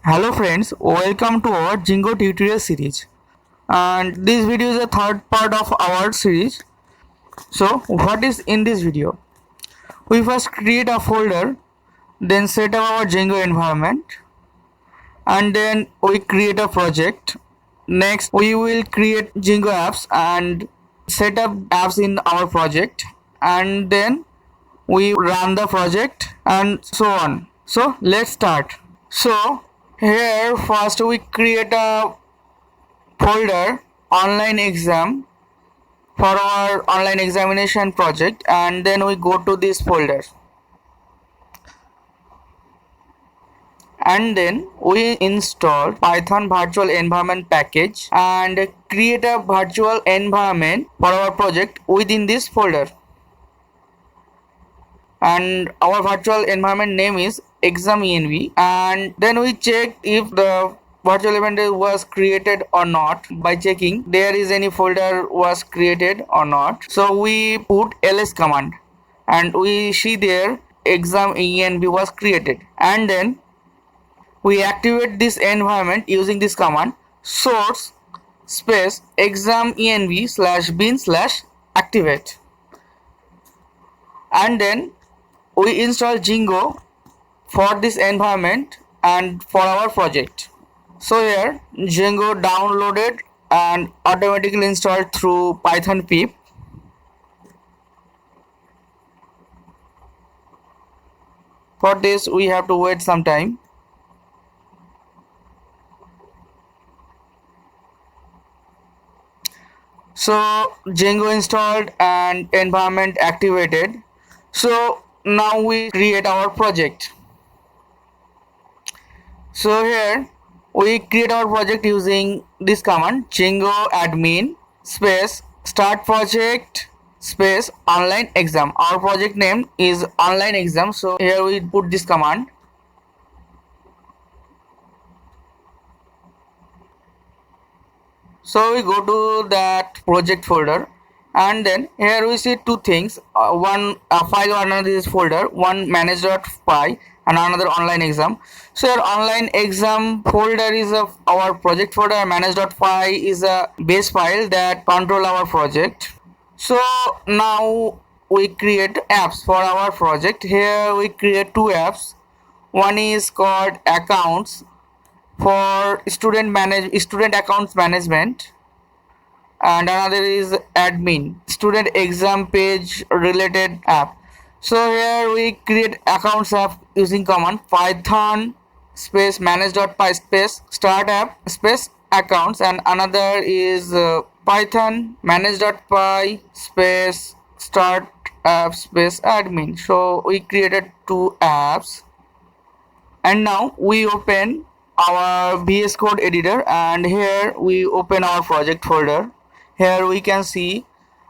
Hello friends, welcome to our Django tutorial series. And this video is the third part of our series. So what is in this video? We first create a folder, then set up our Django environment, and then we create a project. Next we will create Django apps and set up apps in our project, and then we run the project and so on. So let's start. So here first we create a folder online exam for our online examination project, and then we go to this folder and then we install Python virtual environment package and create a virtual environment for our project within this folder, and our virtual environment name is exam env. And then we check if the virtual environment was created or not by checking there is any folder was created or not. So we put ls command and we see there exam env was created, and then we activate this environment using this command source space exam env slash bin slash activate, and then we install Django for this environment and for our project. So here Django downloaded and automatically installed through Python pip. For this we have to wait some time. So Django installed and environment activated. So now we create our project. So here we create our project using this command Django admin space start project space online exam. Our project name is online exam, so here we put this command. So we go to that project folder, and then here we see two things, one file or another is folder, one manage.py and another online exam. So your online exam folder is our project folder, and manage.py is a base file that control our project. So now we create apps for our project. Here we create two apps. One is called accounts for student accounts management, and another is admin student exam page related app. So here we create accounts app using command python space manage.py space start app space accounts, and another is python manage.py space start app space admin. So we created two apps, and now we open our VS Code editor, and here we open our project folder. Here we can see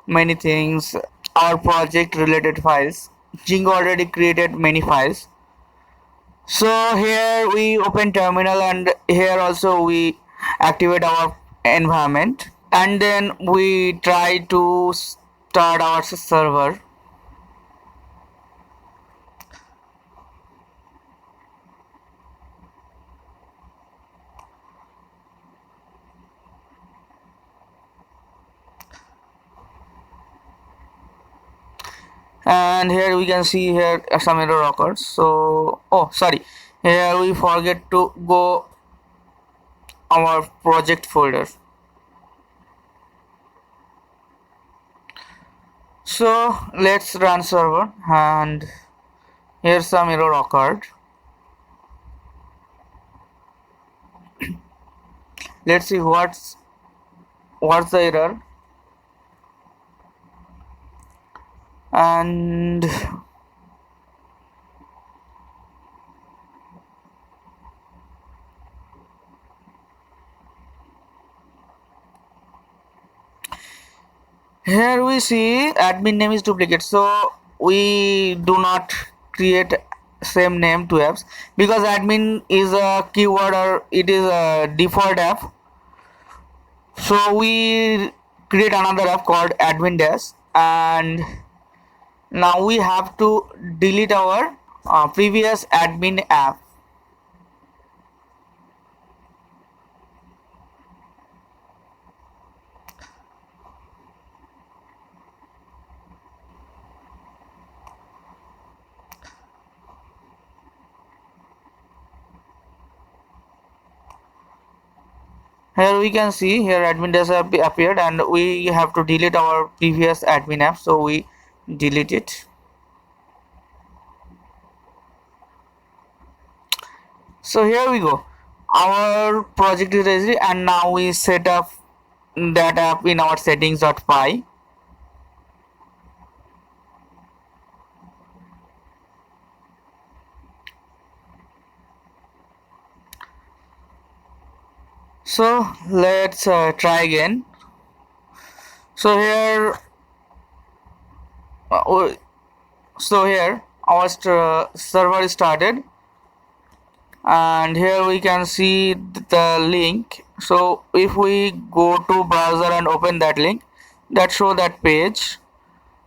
many things, our project related files. Django already created many files. So here we open terminal, and here also we activate our environment, and then we try to start our server. And here we can see here some error occurs. So here we forget to go our project folder. So let's run server, and here some error occurred. Let's see what's the error. And here we see admin name is duplicate, so we do not create same name to apps because admin is a keyword or it is a default app. So we create another app called admin dash, and now we have to delete our previous admin app. Here we can see here admin dash have appeared, and we have to delete our previous admin app, so we delete it. So here we go, our project is ready, and now we set up that app in our settings.py. So let's try again. So here our server is started, and here we can see the link. So if we go to browser and open that link, that show that page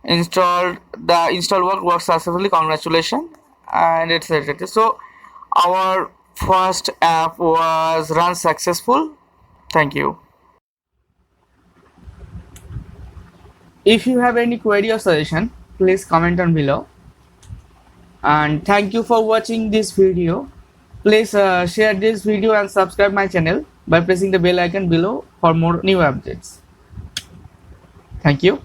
installed, the install works successfully, congratulations, and it's edited. So our first app was run successful. Thank you. If you have any query or suggestion, please comment on below, and thank you for watching this video. Please share this video and subscribe my channel by pressing the bell icon below for more new updates. Thank you.